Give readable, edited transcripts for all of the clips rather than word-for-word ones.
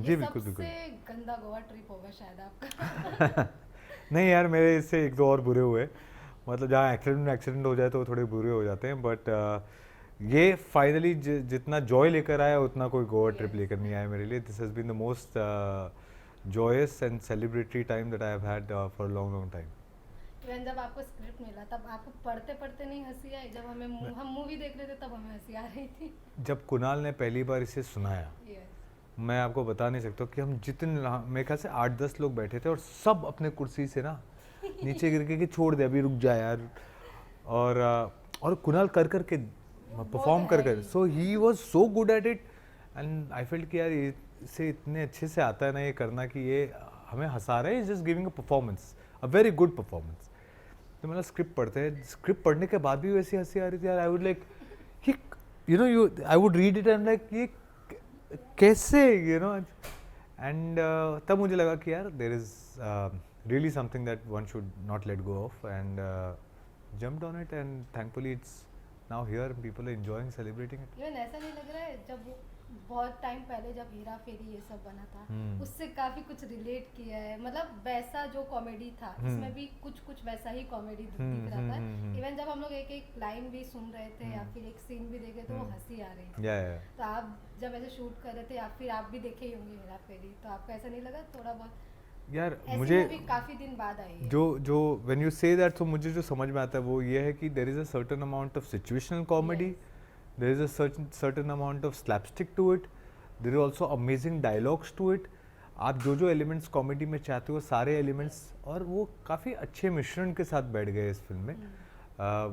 जी ये बिल्कुल बिल्कुल। सबसे गंदा गोवा ट्रिप होगा शायद आपका। नहीं यार, मेरे इससे एक दो और बुरे हुए, मतलब जहाँ एक्सीडेंट एक्सीडेंट हो जाए तो थोड़े बुरे हो जाते हैं, बट ये फाइनली जितना जॉय लेकर आया उतना कोई गोवा ट्रिप यस। लेकर नहीं आया मेरे लिए। This has been the most joyous and celebratory time that I have had for a long long time. Even जब आपको स्क्रिप्ट मिला तब आपको पढ़ते पढ़ते नहीं हंसी आई? जब हम मूवी देख रहे थे तब हमें हंसी आ रही थी। जब कुणाल ने पहली बार इसे सुनाया, यस। मैं आपको बता नहीं सकता कि हम जितने, मेरे ख्याल से 8-10 लोग बैठे थे और सब अपने कुर्सी से ना नीचे गिर के कि छोड़ दे अभी रुक जा यार। और कुणाल कर कर के वो तो परफॉर्म है कर ही। So he was so good at it. And I felt कि यार इसे इतने अच्छे से आता है ना ये करना कि ये हमें हंसा रहा है, just giving a performance, a very good performance. तो मतलब स्क्रिप्ट पढ़ते हैं, स्क्रिप्ट पढ़ने के बाद भी वैसी हंसी आ रही थी यार। आई वुड लाइक कि you I would read it and like ये कैसे एंड तब मुझे लगा कि यार there is really something that one should not let go of, and jumped on it, and thankfully it's now here, people are enjoying, celebrating it. Even ऐसा नहीं लग रहा है जब बहुत टाइम पहले जब हेरा फेरी ये सब बना था Hmm. उससे काफी कुछ रिलेट किया है, मतलब वैसा जो कॉमेडी था इसमें भी कुछ कुछ वैसा ही कॉमेडी दिख रहा था। इवन जब हम लोग एक एक लाइन भी सुन रहे थे या फिर एक सीन भी देखे तो वो हंसी आ रही थी। Yeah. तो आप जब ऐसे शूट कर रहे थे या फिर आप भी देखे ही होंगे हेरा फेरी, तो आपको ऐसा नहीं लगा थोड़ा बहुत? यार ऐसी मुझे मूवी काफी दिन बाद आई है। जो व्हेन यू से दैट, तो मुझे जो समझ में आता है वो ये है कि there is a certain amount of situational comedy, Yes. There is a certain amount of slapstick to it, there is also amazing dialogues to it. आप जो एलिमेंट्स कॉमेडी में चाहते हो सारे एलिमेंट्स, और वो काफ़ी अच्छे मिश्रण के साथ बैठ गए इस फिल्म में,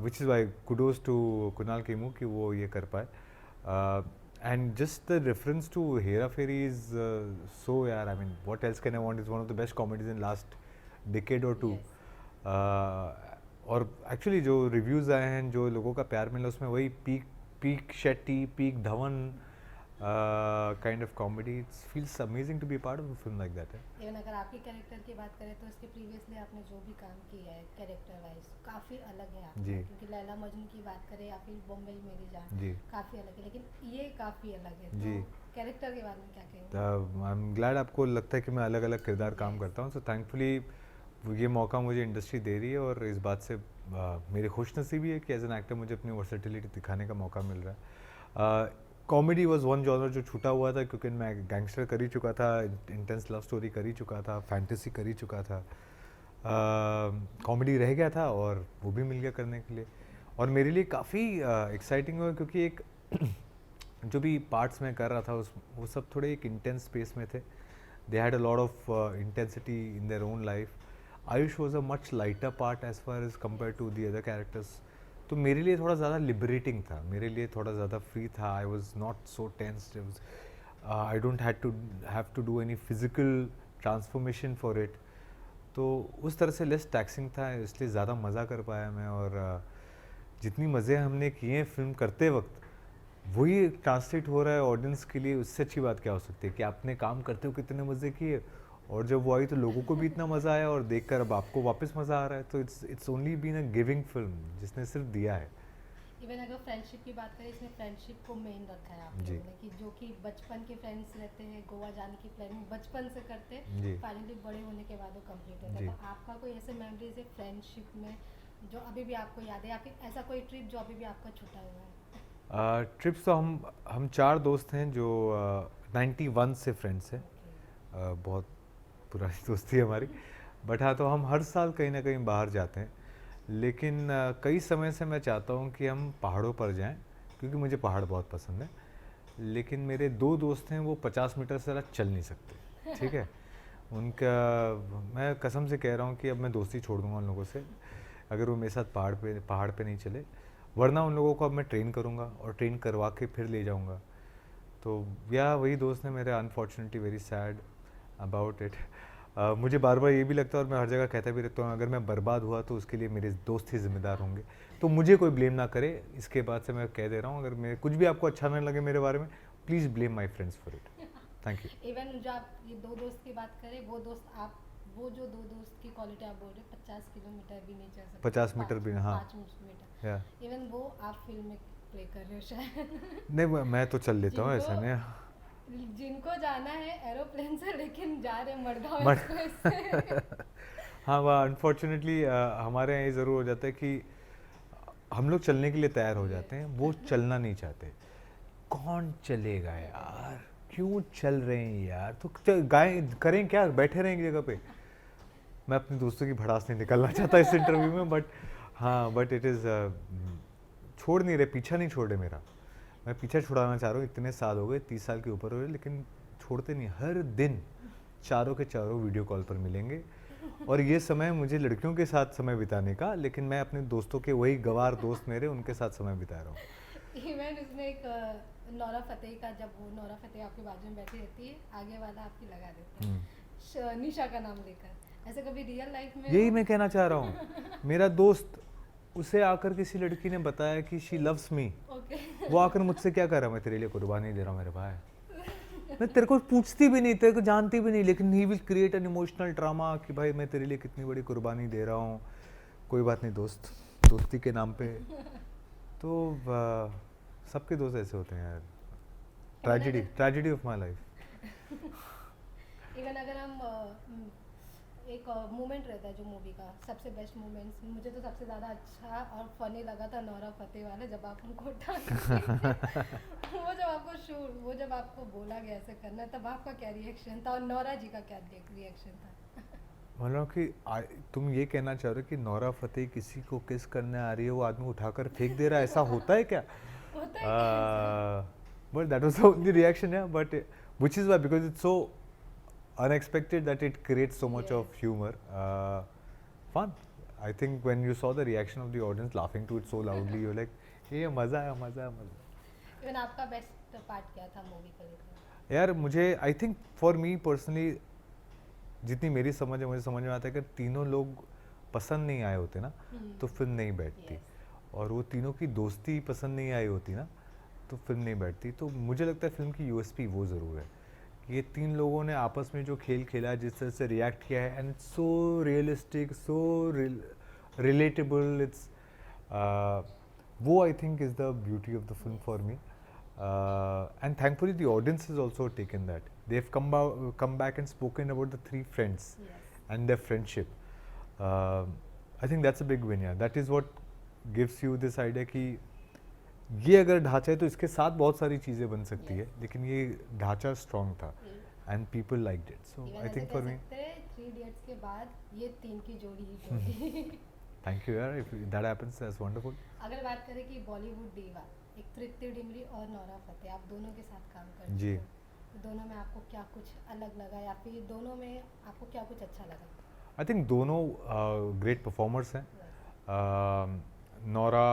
which is why kudos to Kunal Khemu कि वो ये कर पाए। And just the reference to Hera Fairy is so, yeah, I mean, what else can I want? It's one of the best comedies in last decade or two. Yes. और actually जो reviews आए हैं, जो लोगों का प्यार मिला, उसमें वही peak peak Shetty, peak Dhawan kind of comedy. It feels amazing to be part of a film like that है। इवन अगर आपके कैरेक्टर की बात करें तो इसके प्रीवियसली आपने जो भी काम किया है कैरेक्टर वाइज काफ़ी अलग है आपका, जी। क्योंकि लैला मजनू की बात करें या फिर बॉम्बे मेरी जान, जी काफ़ी अलग है, लेकिन ये काफ़ी अलग है। जी। तो कैरेक्टर के बारे में क्या कहेंगे? आई एम ग्लैड आपको लगता है कि मैं अलग अलग किरदार काम करता हूँ, सो थैंकफुली ये मौका मुझे इंडस्ट्री दे रही है, और इस बात से मेरी खुशनसीबी है कि एज एन एक्टर मुझे अपनी वर्सेटिलिटी दिखाने का मौका मिल रहा है। कॉमेडी वाज वन जॉनर जो छूटा हुआ था, क्योंकि मैं गैंगस्टर कर ही चुका था, इंटेंस लव स्टोरी कर ही चुका था, फैंटेसी कर ही चुका था, कॉमेडी रह गया था और वो भी मिल गया करने के लिए। और मेरे लिए काफ़ी एक्साइटिंग हुआ, क्योंकि एक जो भी पार्ट्स मैं कर रहा था वो सब थोड़े एक इंटेंस स्पेस में थे। They had a lot of intensity in their own life. Ayush was a much lighter part as far as compare to the other characters. तो मेरे लिए थोड़ा ज़्यादा लिबरेटिंग था, मेरे लिए थोड़ा ज़्यादा फ्री था। I was not so tensed, I don't have to do any physical transformation for it. तो उस तरह से लेस टैक्सिंग था, इसलिए ज़्यादा मज़ा कर पाया मैं। और जितनी मज़े हमने किए हैं फिल्म करते वक्त, वही ट्रांसलेट हो रहा है ऑडियंस के लिए। उससे अच्छी बात क्या हो सकती है कि आपने काम करते हो कितने मज़े किए, और जब वो आई तो लोगों को भी इतना मज़ा आया, और देखकर अब आपको वापस मज़ा आ रहा है। तो it's only been a giving film जिसने सिर्फ दिया है। इवन अगर फ्रेंडशिप की बात करें, इसमें फ्रेंडशिप को मेन रखा है आप जी लोगों ने, कि जो कि बचपन के फ्रेंड्स रहते हैं, गोवा जाने की प्लानिंग बचपन से करते हैं, जी फाइनली बड़े होने के बाद वो कंप्लीट होता जी। है। तो आपका कोई ऐसे मेमोरीज है फ्रेंडशिप में जो अभी भी आपको याद है, या फिर ऐसा कोई ट्रिप जो अभी भी आपका छूटा हुआ है? ट्रिप्स तो हम चार दोस्त हैं जो 91 से फ्रेंड्स हैं। ओके। बहुत पुरानी दोस्ती है हमारी। बट हाँ, तो हम हर साल कहीं ना कहीं बाहर जाते हैं, लेकिन कई समय से मैं चाहता हूँ कि हम पहाड़ों पर जाएं, क्योंकि मुझे पहाड़ बहुत पसंद है। लेकिन मेरे दो दोस्त हैं, वो 50 मीटर से ज़्यादा चल नहीं सकते, ठीक है। उनका, मैं कसम से कह रहा हूँ कि अब मैं दोस्ती छोड़ दूंगा उन लोगों से अगर वो मेरे साथ पहाड़ पे नहीं चले। वरना उन लोगों को अब मैं ट्रेन करूँगा और ट्रेन करवा के फिर ले जाऊँगा। तो या वही दोस्त ने मेरे, unfortunately very sad about it. मुझे बार बार ये भी लगता है, और मैं हर जगह कहता भी रहता हूँ, अगर मैं बर्बाद हुआ तो उसके लिए मेरे दोस्त ही जिम्मेदार होंगे। तो मुझे कोई ब्लेम ना करे, इसके बाद से मैं कह दे रहा हूँ, अगर मैं कुछ भी आपको अच्छा ना लगे मेरे बारे में, please blame my friends for it. Thank you. Even जो आप ये दो दोस्त की बात करें, वो दोस्त आप, वो जो दो दोस्त की क्वालिटी आप बोल रहे हैं, 50 किलोमीटर भी नहीं चल सकते, 50 मीटर भी, हाँ। 5 मीटर, या इवन वो आप फिल्म में प्ले कर रहे हो शायद। नहीं, मैं तो चल लेता हूँ, जिनको ऐसा नहीं। जिनको जाना है एरोप्लेन से, लेकिन जा रहे मडगांव मड एक्सप्रेस से। हाँ, वह अनफॉर्चुनेटली हमारे यहाँ ये ज़रूर हो जाता है कि हम लोग चलने के लिए तैयार हो जाते हैं, वो चलना नहीं चाहते। कौन चलेगा यार, क्यों चल रहे हैं यार, तो गाय करें क्या, बैठे रहें एक जगह पे। मैं अपने दोस्तों की भड़ास नहीं निकालना चाहता इस इंटरव्यू में, बट हाँ, बट इट इज़ छोड़ नहीं रहे, पीछा नहीं छोड़ रहे मेरा। मैं पीछा छुड़ाना चाह रहा हूँ, इतने साल हो गए, 30 साल के ऊपर हो गए, लेकिन छोड़ते नहीं। हर दिन चारों के चारों वीडियो कॉल पर मिलेंगे, और ये समय मुझे लड़कियों के साथ समय बिताने का, लेकिन मैं अपने दोस्तों के, वही गवार दोस्त मेरे, उनके साथ समय बिता रहा हूँ। इवन उसमें एक नौरा फतेही का, जब वो नौरा फतेही आपके बाजू में बैठी रहती है, आगे वाला आपकी लगा देता है निशा का नाम लेकर, ऐसे कभी रियल लाइफ में यही मैं कहना चाह रहा हूँ। मेरा दोस्त, उसे आकर किसी लड़की ने बताया कि शी लव्स मी, वो आकर मुझसे क्या कर रहा है, मैं तेरे लिए कुर्बानी दे रहा हूँ मेरे भाई। मैं तेरे को पूछती भी नहीं, तेरे को जानती भी नहीं, लेकिन he will create an emotional drama कि भाई मैं तेरे लिए कितनी बड़ी कुर्बानी दे रहा हूँ। कोई बात नहीं दोस्त, दोस्ती के नाम पे तो सबके दोस्त ऐसे होते हैं यार। Tragedy, tragedy of my life. Even अगर हम एक मोमेंट रहता है जो मूवी का सबसे बेस्ट मोमेंट्स, मुझे तो सबसे ज़्यादा अच्छा और फनी लगा था नौरा फतेही वाले, जब आप उनको वो जब आपको वो जब आपको बोला गया ऐसे करना, तब आपका क्या रिएक्शन था और नौरा जी का क्या रिएक्शन था? मतलब कि तुम ये कहना चाह रहे हो कि नौरा फतेही किसी को किस करने आ रही है, वो आदमी उठाकर फेंक दे रहा है, ऐसा होता है क्या? होता है क्या? But that was the only reaction, yeah, but which is why, because it's so unexpected that it creates so much of humor, fun. I think when you saw the reaction of the audience laughing to it so loudly, you're like, ये मज़ा है, मज़ा है, मज़ा। Even आपका best part क्या था movie को लेकर? यार मुझे, I think for me personally, जितनी मेरी समझ है, मुझे समझ में आता है कि तीनों लोग पसंद नहीं आए होते ना, तो फिल्म नहीं बैठती। और वो तीनों की दोस्ती पसंद नहीं आई होती ना, तो फिल्म नहीं बैठती। तो मुझे लगता है फिल्म की यूएसपी वो ज़रूर है कि ये तीन लोगों ने आपस में जो खेल खेला, जिस तरह से रिएक्ट किया है, and so realistic, so relatable, it's वो I think is the beauty of the film for me. And thankfully the audience has also taken that. They've come back and spoken about the three friends and their friendship. I think that's a big win, yeah. That is what gives you this idea कि ये अगर ढांचा है तो इसके साथ बहुत सारी चीज़ें बन सकती है, लेकिन ये ढांचा स्ट्रॉन्ग था and people liked it. So I think for me, 3 Idiots के बाद ये तीन की जोड़ी ही जोड़ी। thank you यार, if that happens that's wonderful. अगर बात करें कि बॉलीवुड दीवा, एक तृप्ति डिमरी और नौरा फतेही, आप दोनों के साथ काम कर जी, तो दोनों में आपको क्या कुछ अलग लगा, या फिर दोनों में आपको क्या कुछ अच्छा लगा? I think दोनों great performers हैं. Nora,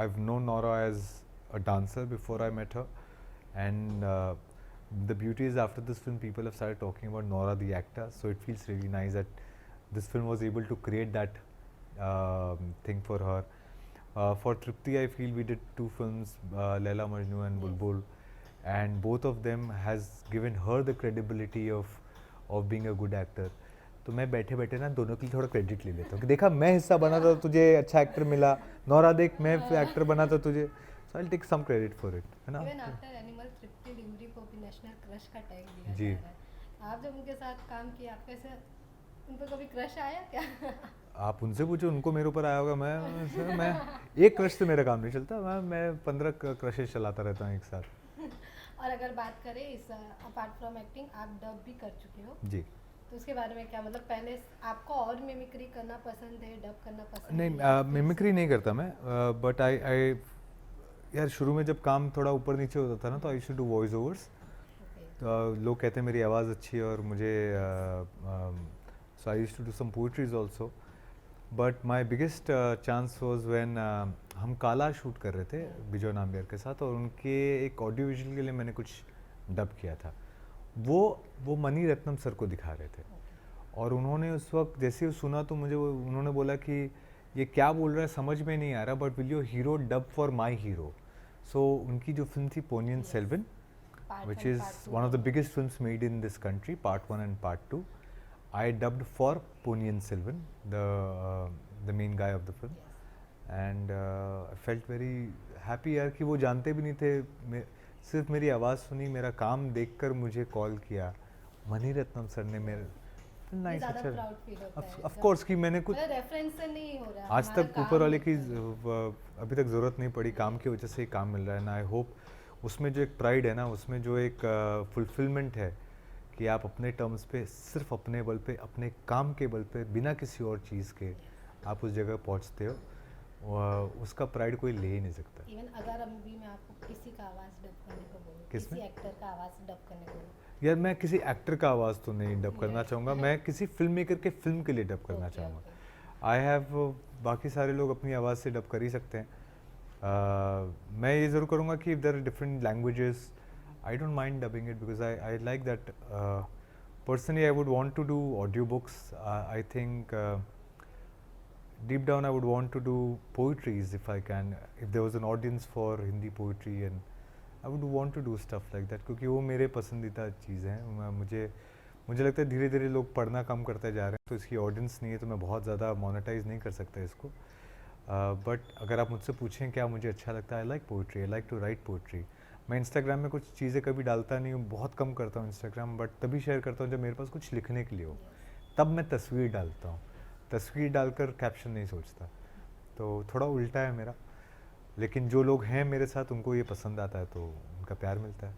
I've known Nora as a dancer before I met her, and the beauty is after this film people have started talking about Nora the actor, so it feels really nice that this film was able to create that thing for her. For Tripti, I feel we did 2 films, Laila Majnu and Bulbul, and both of them has given her the credibility of being a good actor. तो मैं बैठे बैठे ना दोनों के लिए थोड़ा credit ले लेता हूँ कि देखा मैं हिस्सा बना था, तुझे अच्छा एक्टर मिला, नौरा देख मैं एक्टर बना था तुझे, so I will take some credit for it, है ना? इवन आफ्टर एनिमल तृप्ति डिमरी को भी नेशनल क्रश का टैग दिया जी। जा रहा है। आप जब उनके साथ काम किया, आपका ऐसे उन पर कभी क्रश आया क्या? आप उनसे पूछो, उनको मेरे ऊपर आया होगा। मैं एक क्रश से मेरा काम नहीं चलता, मैं 15 क्रशेस चलाता रहता हूँ एक साथ। और अगर बात करें इस अपार्ट फ्रॉम एक्टिंग, आप डब भी कर चुके हो, जी। तो उसके बारे में क्या, मतलब पहले आपको और मिमिक्री करना पसंद है, डब करना पसंद है? नहीं, मिमिक्री नहीं करता मैं, बट आई यार शुरू में जब काम थोड़ा ऊपर नीचे होता था ना, तो I should do voice overs. तो लोग कहते हैं मेरी आवाज़ अच्छी है, और मुझे so I used to do some poetries also, but my biggest chance was when हम काला शूट कर रहे थे बिजय नाम्बियर के साथ, और उनके एक ऑडियो विजुअल के लिए मैंने कुछ डब किया था। वो मणि रत्नम सर को दिखा रहे थे, और उन्होंने उस वक्त जैसे ही सुना तो मुझे उन्होंने बोला कि ये क्या बोल रहा है समझ में नहीं आ रहा, but will your hero dub for my hero. So उनकी जो फिल्म थी Ponniyin Selvan, which is one of the biggest films made in this country, part 1 and part 2. I dubbed for Ponniyin Selvan, the main guy of the film, and I felt very happy यार कि वो जानते भी नहीं थे सिर्फ मेरी आवाज़ सुनी, मेरा काम देखकर मुझे कॉल किया, मणिरत्नम सर ने मेरे ये नाइस ज़्यादा अच्छा प्राउड फील होता है ऑफ जब कोर्स कि मैंने कुछ मतलब रेफरेंस से नहीं हो रहा आज हमारा तक काम ऊपर वाले की दिखता है। अभी तक ज़रूरत नहीं पड़ी, काम की वजह से ही काम मिल रहा है ना। आई होप उसमें जो एक प्राइड है ना, उसमें जो एक फुलफिलमेंट है कि आप अपने टर्म्स पे, सिर्फ अपने बल पे, अपने काम के बल पे, बिना किसी और चीज़ के आप उस जगह पहुंचते हो, उसका प्राइड कोई ले ही नहीं सकता। इवन अगर अभी मैं आपको किसी का आवाज़ डब करने को बोलूँ, किसमें? किसी एक्टर का आवाज़ डब करने को बोलूँ, यार मैं किसी एक्टर का आवाज़ तो नहीं डब करना चाहूँगा, मैं किसी फिल्म मेकर के फिल्म के लिए डब करना ओके चाहूँगा। ओके आई हैव बाकी सारे लोग अपनी आवाज़ से डब कर ही सकते हैं। मैं ये ज़रूर करूँगा कि if there are different languages, I don't mind dubbing it because I like that. Personally I would want to do audio books. I think deep down I would want to do poetries if I can, if there was an audience for Hindi poetry, and I would want to do stuff like that क्योंकि वो मेरे पसंदीदा चीज़ हैं। मुझे लगता है धीरे धीरे लोग पढ़ना कम करते जा रहे हैं, तो इसकी ऑडियंस नहीं है, तो मैं बहुत ज़्यादा मोनेटाइज नहीं कर सकता इसको। बट अगर आप मुझसे पूछें क्या मुझे अच्छा लगता है, I like poetry, I like to write poetry. मैं इंस्टाग्राम में कुछ चीज़ें कभी डालता नहीं हूँ, बहुत कम करता हूँ इंस्टाग्राम, बट तभी शेयर करता हूँ जब मेरे पास कुछ लिखने के लिए हो, तब मैं तस्वीर डालता हूँ। तस्वीर डालकर कैप्शन नहीं सोचता, तो थोड़ा उल्टा है मेरा। लेकिन जो लोग हैं मेरे साथ उनको ये पसंद आता है, तो उनका प्यार मिलता है।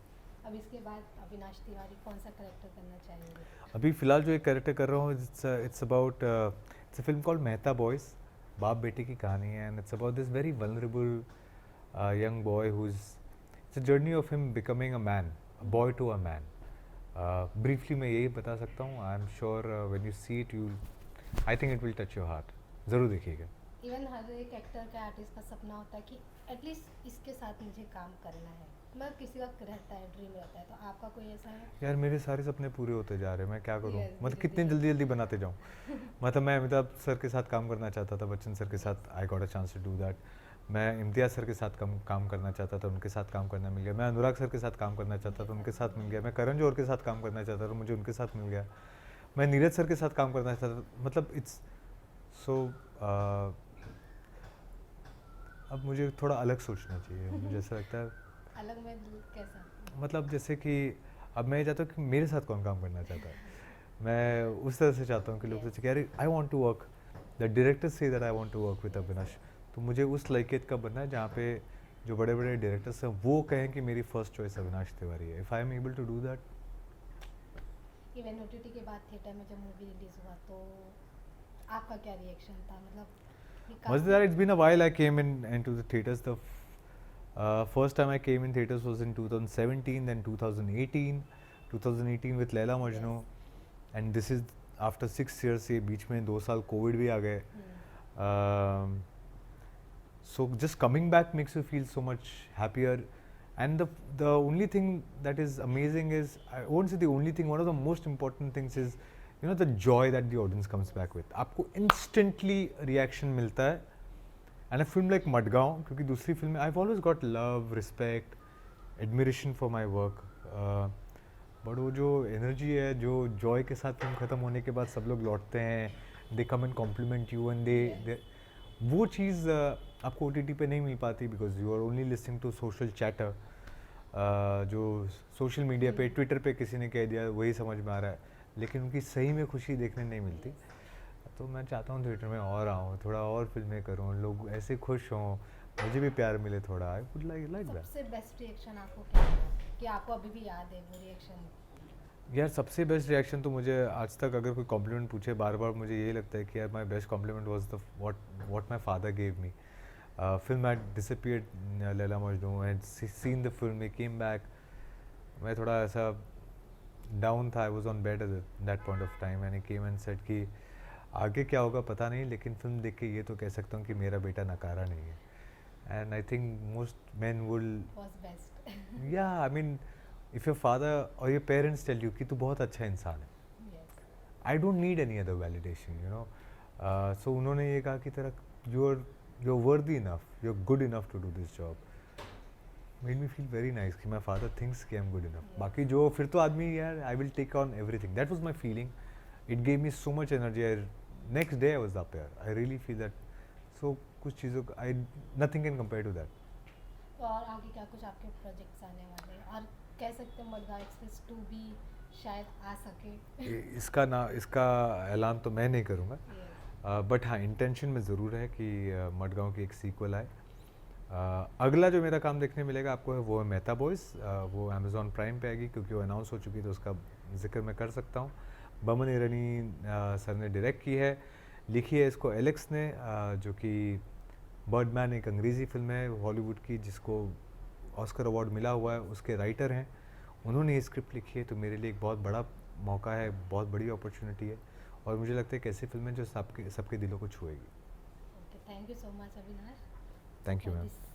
अब इसके बाद अविनाश तिवारी कौन सा कैरेक्टर करना चाहेंगे? अभी फ़िलहाल जो एक कैरेक्टर कर रहा हूँ, it's about it's a film called Mehta boys. बाप बेटे की कहानी है, and it's about this very vulnerable young boy who is, it's a journey of him becoming a man, a boy to a man. Briefly मैं यही बता सकता हूँ। I am sure when you see it you, I think it will touch your heart. ज़रूर देखिएगा। Even हर एक actor का, artist का सपना होता है कि एटलीस्ट इसके साथ मुझे काम करना है, मतलब किसी का रहता है, ड्रीम रहता है, तो आपका कोई ऐसा है? यार मेरे सारे सपने पूरे होते जा रहे हैं, मैं क्या करूँ? Yes, मतलब धीरे कितने धीरे। जल्दी जल्दी बनाते जाऊँ। मतलब मैं अमिताभ सर के साथ काम करना चाहता था, बच्चन सर के साथ, I got a chance to do that. मैं इम्तियाज़ सर के साथ काम करना चाहता था, उनके साथ काम करना मिल गया। मैं अनुराग सर के साथ काम करना चाहता था, उनके साथ मिल गया। मैं करण जौहर के साथ काम करना चाहता था, मुझे उनके साथ मिल गया। मैं नीरज सर के साथ काम करना चाहता था। मतलब इट्स सो अब मुझे थोड़ा अलग सोचना चाहिए, मुझे ऐसा लगता है। अलग में कैसा? मतलब जैसे कि अब मैं ये चाहता हूँ कि मेरे साथ कौन काम करना चाहता है, मैं उस तरह से चाहता हूँ कि लोग सोचें कि अरे I want to work, the director से that I want to work with Avinash. तो मुझे उस लाइकेट का बनना है जहाँ पे जो बड़े बड़े डायरेक्टर्स हैं वो कहें कि मेरी फर्स्ट चॉइस अविनाश तिवारी है। If I am able to do that. Even OTT के बाद थिएटर में जब मूवी रिलीज हुआ तो आपका क्या रिएक्शन था? मतलब ये Mazda, काफी it's been a while I came into the theaters. The first time I came in theaters was in 2017, then 2018, 2018 with Laila Majnu, and this is after 6 years. ये बीच में 2 साल कोविड भी आ गए. So just coming back makes you feel so much happier. And the only thing that is amazing is, I won't say the only thing, one of the most important things is, you know, the joy that the audience comes back with. आपको instantly reaction मिलता है. And a film like Madgaon, क्योंकि दूसरी film में I've always got love, respect, admiration for my work. But वो जो energy है, जो जॉय के साथ फिल्म ख़त्म होने के बाद सब लोग लौटते हैं, they come and compliment you, and they वो चीज़ आपको OTT पे नहीं मिल पाती, because you are only listening to social chatter. जो सोशल मीडिया पे, ट्विटर पे किसी ने कह दिया वही समझ में आ रहा है, लेकिन उनकी सही में खुशी देखने नहीं मिलती। तो मैं चाहता हूँ थिएटर में और आऊँ, थोड़ा और फिल्में करूँ, लोग ऐसे खुश हों, मुझे भी प्यार मिले थोड़ा। I would like that. सबसे बेस्ट रिएक्शन आपको क्या लगा कि आपको अभी भी याद है वो रिएक्शन? यार सबसे बेस्ट रिएक्शन तो मुझे आज तक, अगर कोई कॉम्प्लीमेंट पूछे बार बार, मुझे यही लगता है कि यार my best compliment was the what my father gave me. Film had disappeared, Laila Majnu, and seen the film, he came back. मैं थोड़ा ऐसा डाउन था, I was on bed at that point of time, and he came and said कि आगे क्या होगा पता नहीं, लेकिन फिल्म देख के ये तो कह सकता हूँ कि मेरा बेटा नकारा नहीं है। And I think most man will, was best. Yeah I mean if your father और योर पेरेंट्स टेल यू कि तू बहुत अच्छा इंसान है, yes I don't need any other validation, you know. So उन्होंने ये कहा कि तेरा you are worthy enough, you are good enough to do this job. Made me feel very nice कि माई फादर थिंक्स कि आई एम गुड इनफ। बाकी जो फिर तो आदमी, यार I will take on everything. That was my feeling, it gave me so much energy. Next day I was up here, I really feel that. So कुछ चीज़ों का, I nothing can compare to that. और आगे क्या कुछ आपके projects आने वाले हैं? और कह सकते हैं मडगांव एक्सप्रेस 2 भी शायद आ सके। इसका ऐलान तो मैं नहीं करूँगा, Yes. बट हाँ इंटेंशन में ज़रूर है कि मडगांव की एक सीक्वल आए। अगला जो मेरा काम देखने मिलेगा आपको है वो है मेहता बॉयज़, वो अमेज़ॉन प्राइम पे आएगी क्योंकि वो अनाउंस हो चुकी है, तो उसका जिक्र मैं कर सकता हूँ। बमन ईरानी सर ने डायरेक्ट की है, लिखी है इसको एलेक्स ने, जो कि बर्डमैन एक अंग्रेज़ी फिल्म है हॉलीवुड की जिसको ऑस्कर अवार्ड मिला हुआ है, उसके राइटर हैं, उन्होंने ये स्क्रिप्ट लिखी है। तो मेरे लिए एक बहुत बड़ा मौका है, बहुत बड़ी अपॉर्चुनिटी है, और मुझे लगता है कि ऐसी फिल्में जो सबके दिलों को छुएगी। Okay, thank you so much, Avinash, thank you for ma'am. this